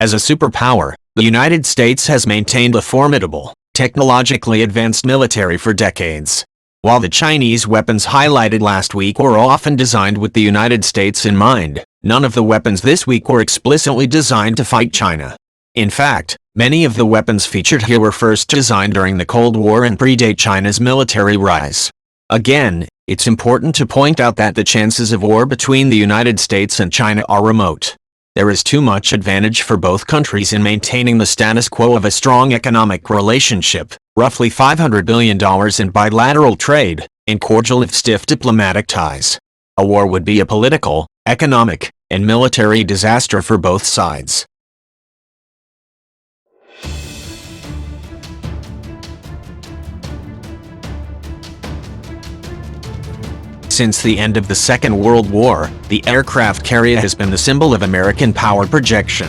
As a superpower, the United States has maintained a formidable, technologically advanced military for decades. While the Chinese weapons highlighted last week were often designed with the United States in mind, none of the weapons this week were explicitly designed to fight China. In fact, many of the weapons featured here were first designed during the Cold War and predate China's military rise. Again, it's important to point out that the chances of war between the United States and China are remote. There is too much advantage for both countries in maintaining the status quo of a strong economic relationship, roughly $500 billion in bilateral trade, and cordial if stiff diplomatic ties. A war would be a political, economic, and military disaster for both sides. Since the end of the Second World War, the aircraft carrier has been the symbol of American power projection.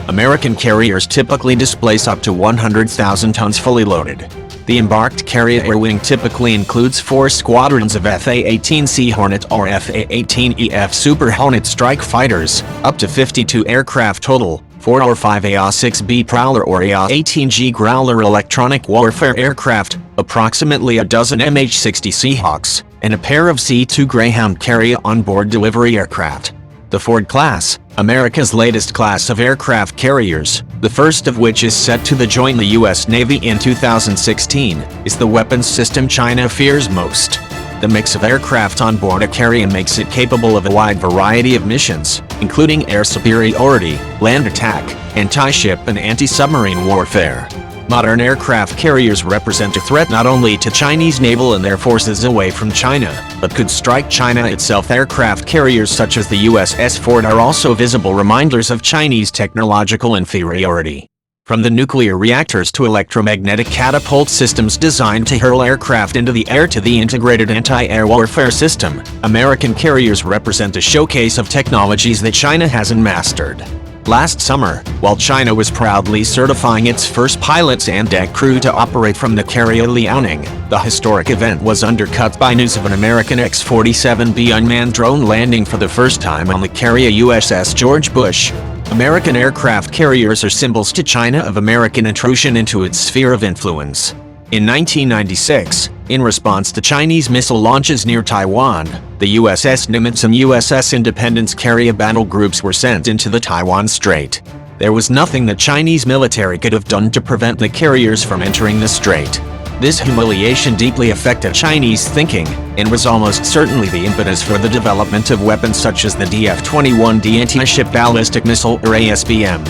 American carriers typically displace up to 100,000 tons fully loaded. The embarked carrier air wing typically includes 4 squadrons of F/A-18C Hornet or F/A-18EF Super Hornet strike fighters, up to 52 aircraft total, 4 or 5 AH-6B Prowler or AH-18G Growler electronic warfare aircraft, approximately a dozen MH-60 Seahawks, and a pair of C-2 Greyhound carrier onboard delivery aircraft. The Ford class, America's latest class of aircraft carriers, the first of which is set to join the U.S. Navy in 2016, is the weapons system China fears most. The mix of aircraft on board a carrier makes it capable of a wide variety of missions, including air superiority, land attack, anti-ship and anti-submarine warfare. Modern aircraft carriers represent a threat not only to Chinese naval and air forces away from China, but could strike China itself. Aircraft carriers such as the USS Ford are also visible reminders of Chinese technological inferiority. From the nuclear reactors to electromagnetic catapult systems designed to hurl aircraft into the air to the integrated anti-air warfare system, American carriers represent a showcase of technologies that China hasn't mastered. Last summer, while China was proudly certifying its first pilots and deck crew to operate from the carrier Liaoning, the historic event was undercut by news of an American X-47B unmanned drone landing for the first time on the carrier USS George Bush. American aircraft carriers are symbols to China of American intrusion into its sphere of influence. In 1996, in response to Chinese missile launches near Taiwan, the USS Nimitz and USS Independence carrier battle groups were sent into the Taiwan Strait. There was nothing the Chinese military could have done to prevent the carriers from entering the strait. This humiliation deeply affected Chinese thinking, and was almost certainly the impetus for the development of weapons such as the DF-21D anti-ship ballistic missile or ASBM.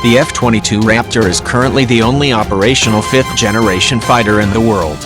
The F-22 Raptor is currently the only operational 5th-generation fighter in the world.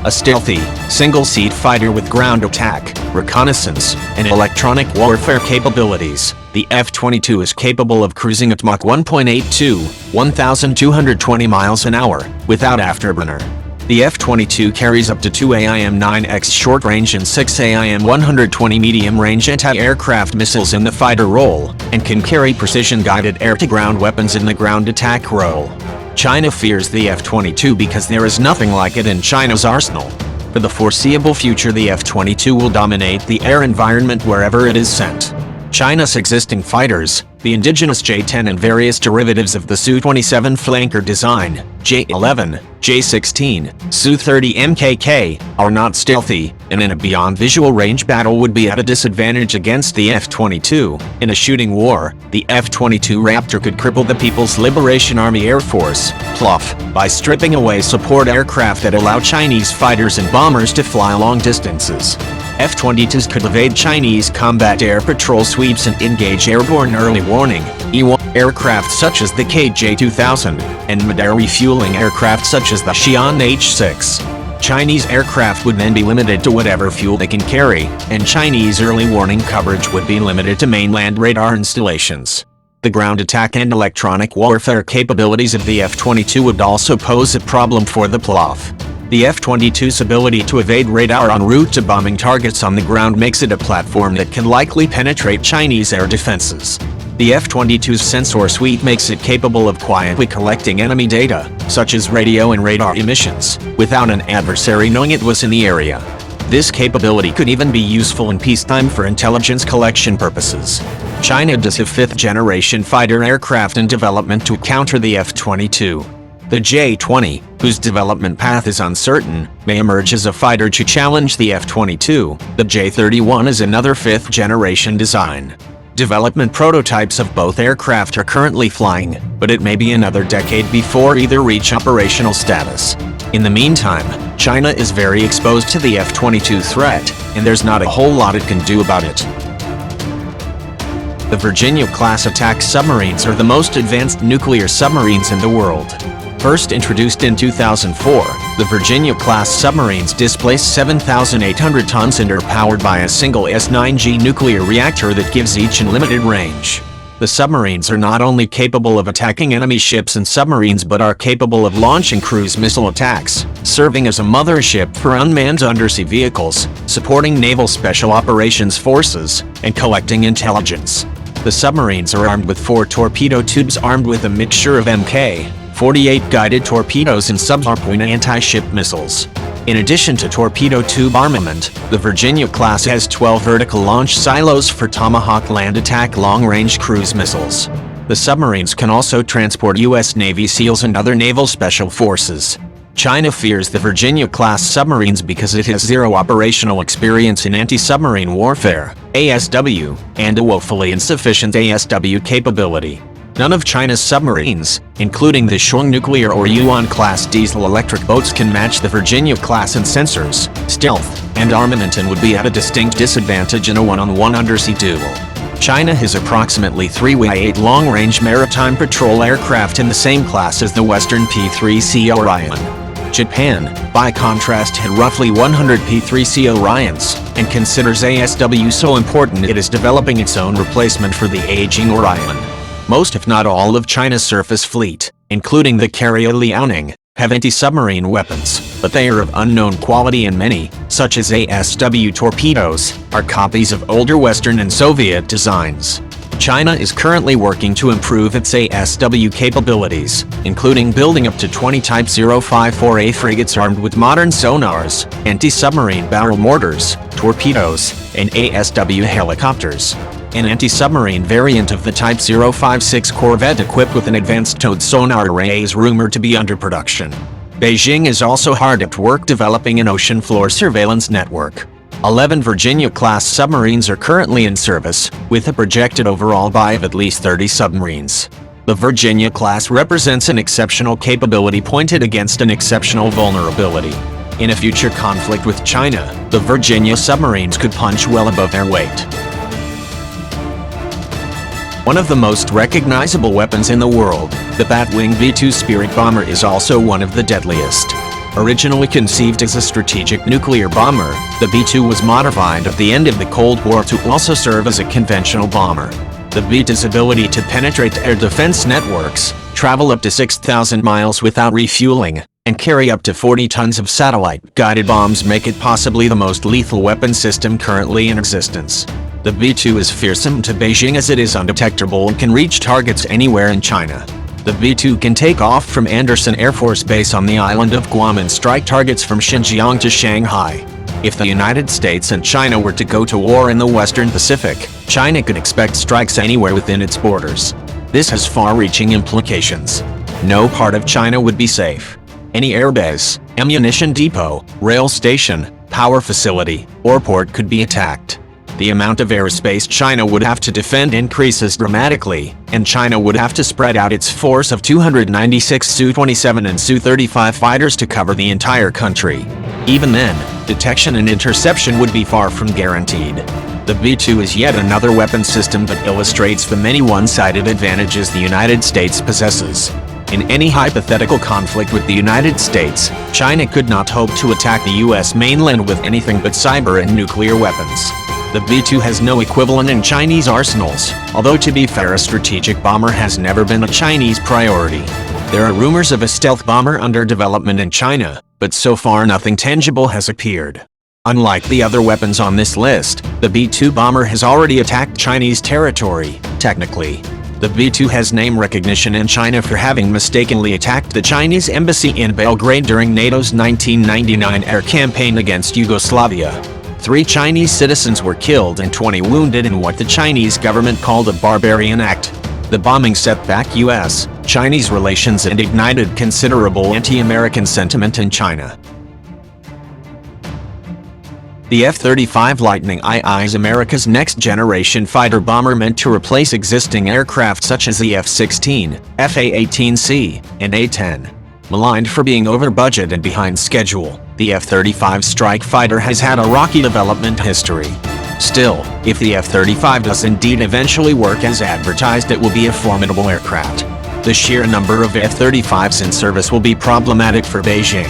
A stealthy, single-seat fighter with ground attack, reconnaissance, and electronic warfare capabilities, the F-22 is capable of cruising at Mach 1.82, 1,220 miles an hour, without afterburner. The F-22 carries up to 2 AIM-9X short-range and 6 AIM-120 medium-range anti-aircraft missiles in the fighter role, and can carry precision-guided air-to-ground weapons in the ground attack role. China fears the F-22 because there is nothing like it in China's arsenal. For the foreseeable future, the F-22 will dominate the air environment wherever it is sent. China's existing fighters, the indigenous J-10 and various derivatives of the Su-27 flanker design, J-11, J-16, Su-30 MKK, are not stealthy, and in a beyond visual range battle would be at a disadvantage against the F-22. In a shooting war, the F-22 Raptor could cripple the People's Liberation Army Air Force, PLAF, by stripping away support aircraft that allow Chinese fighters and bombers to fly long distances. F-22s could evade Chinese combat air patrol sweeps and engage airborne early warning (E-1) aircraft such as the KJ-2000, and mid-air refueling aircraft such as the Xi'an H-6. Chinese aircraft would then be limited to whatever fuel they can carry, and Chinese early warning coverage would be limited to mainland radar installations. The ground attack and electronic warfare capabilities of the F-22 would also pose a problem for the PLAF. The F-22's ability to evade radar en route to bombing targets on the ground makes it a platform that can likely penetrate Chinese air defenses. The F-22's sensor suite makes it capable of quietly collecting enemy data, such as radio and radar emissions, without an adversary knowing it was in the area. This capability could even be useful in peacetime for intelligence collection purposes. China does have fifth-generation fighter aircraft in development to counter the F-22. The J-20, whose development path is uncertain, may emerge as a fighter to challenge the F-22. The J-31 is another fifth-generation design. Development prototypes of both aircraft are currently flying, but it may be another decade before either reach operational status. In the meantime, China is very exposed to the F-22 threat, and there's not a whole lot it can do about it. The Virginia-class attack submarines are the most advanced nuclear submarines in the world. First introduced in 2004, the Virginia-class submarines displace 7,800 tons and are powered by a single S-9G nuclear reactor that gives each unlimited range. The submarines are not only capable of attacking enemy ships and submarines but are capable of launching cruise missile attacks, serving as a mothership for unmanned undersea vehicles, supporting naval special operations forces, and collecting intelligence. The submarines are armed with 4 torpedo tubes armed with a mixture of Mk-48 guided torpedoes and subharpoon anti-ship missiles. In addition to torpedo tube armament, the Virginia-class has 12 vertical launch silos for Tomahawk land attack long-range cruise missiles. The submarines can also transport U.S. Navy SEALs and other naval special forces. China fears the Virginia-class submarines because it has zero operational experience in anti-submarine warfare, ASW, and a woefully insufficient ASW capability. None of China's submarines, including the Shuang nuclear or Yuan-class diesel-electric boats, can match the Virginia-class in sensors, stealth, and armament and would be at a distinct disadvantage in a one-on-one undersea duel. China has approximately 3 Y-8 long-range maritime patrol aircraft in the same class as the Western P-3C Orion. Japan, by contrast, had roughly 100 P-3C Orions, and considers ASW so important it is developing its own replacement for the aging Orion. Most if not all of China's surface fleet, including the carrier Liaoning, have anti-submarine weapons, but they are of unknown quality and many, such as ASW torpedoes, are copies of older Western and Soviet designs. China is currently working to improve its ASW capabilities, including building up to 20 Type 054A frigates armed with modern sonars, anti-submarine barrel mortars, torpedoes, and ASW helicopters. An anti-submarine variant of the Type 056 corvette equipped with an advanced towed sonar array is rumored to be under production. Beijing is also hard at work developing an ocean floor surveillance network. 11 Virginia-class submarines are currently in service, with a projected overall buy of at least 30 submarines. The Virginia-class represents an exceptional capability pointed against an exceptional vulnerability. In a future conflict with China, the Virginia submarines could punch well above their weight. One of the most recognizable weapons in the world, the Batwing V-2 Spirit bomber, is also one of the deadliest. Originally conceived as a strategic nuclear bomber, the B-2 was modified at the end of the Cold War to also serve as a conventional bomber. The B-2's ability to penetrate air defense networks, travel up to 6,000 miles without refueling, and carry up to 40 tons of satellite-guided bombs make it possibly the most lethal weapon system currently in existence. The B-2 is fearsome to Beijing as it is undetectable and can reach targets anywhere in China. The B-2 can take off from Andersen Air Force Base on the island of Guam and strike targets from Xinjiang to Shanghai. If the United States and China were to go to war in the Western Pacific, China could expect strikes anywhere within its borders. This has far-reaching implications. No part of China would be safe. Any airbase, ammunition depot, rail station, power facility, or port could be attacked. The amount of airspace China would have to defend increases dramatically, and China would have to spread out its force of 296 Su-27 and Su-35 fighters to cover the entire country. Even then, detection and interception would be far from guaranteed. The B-2 is yet another weapon system that illustrates the many one-sided advantages the United States possesses. In any hypothetical conflict with the United States, China could not hope to attack the U.S. mainland with anything but cyber and nuclear weapons. The B-2 has no equivalent in Chinese arsenals, although to be fair, a strategic bomber has never been a Chinese priority. There are rumors of a stealth bomber under development in China, but so far nothing tangible has appeared. Unlike the other weapons on this list, the B-2 bomber has already attacked Chinese territory, technically. The B-2 has name recognition in China for having mistakenly attacked the Chinese embassy in Belgrade during NATO's 1999 air campaign against Yugoslavia. 3 Chinese citizens were killed and 20 wounded in what the Chinese government called a barbarian act. The bombing set back U.S.-Chinese relations and ignited considerable anti-American sentiment in China. The F-35 Lightning II is America's next-generation fighter bomber meant to replace existing aircraft such as the F-16, F-A-18C, and A-10. Maligned for being over budget and behind schedule, the F-35 strike fighter has had a rocky development history. Still, if the F-35 does indeed eventually work as advertised, it will be a formidable aircraft. The sheer number of F-35s in service will be problematic for Beijing.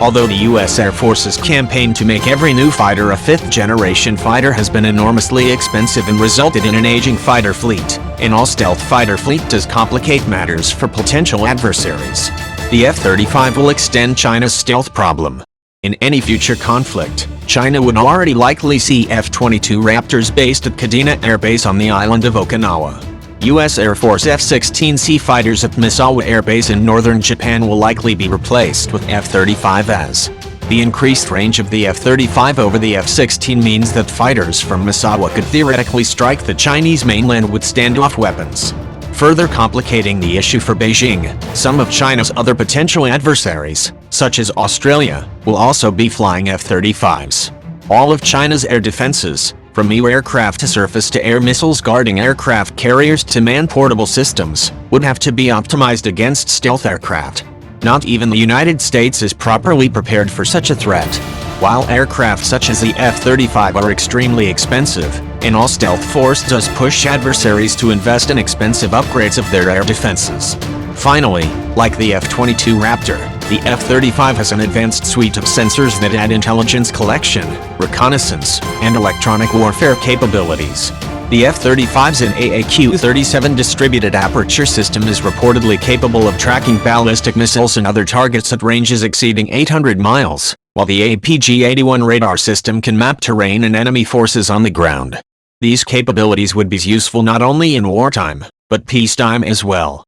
Although the U.S. Air Force's campaign to make every new fighter a fifth-generation fighter has been enormously expensive and resulted in an aging fighter fleet, an all-stealth fighter fleet does complicate matters for potential adversaries. The F-35 will extend China's stealth problem. In any future conflict, China would already likely see F-22 Raptors based at Kadena Air Base on the island of Okinawa. U.S. Air Force F-16C fighters at Misawa Air Base in northern Japan will likely be replaced with F-35s. The increased range of the F-35 over the F-16 means that fighters from Misawa could theoretically strike the Chinese mainland with standoff weapons. Further complicating the issue for Beijing, some of China's other potential adversaries, such as Australia, will also be flying F-35s. All of China's air defenses, from EU aircraft to surface-to-air missiles guarding aircraft carriers to man-portable systems, would have to be optimized against stealth aircraft. Not even the United States is properly prepared for such a threat. While aircraft such as the F-35 are extremely expensive, an all-stealth force does push adversaries to invest in expensive upgrades of their air defenses. Finally, like the F-22 Raptor, the F-35 has an advanced suite of sensors that add intelligence collection, reconnaissance, and electronic warfare capabilities. The F-35's AAQ-37 distributed aperture system is reportedly capable of tracking ballistic missiles and other targets at ranges exceeding 800 miles, while the APG-81 radar system can map terrain and enemy forces on the ground. These capabilities would be useful not only in wartime, but peacetime as well.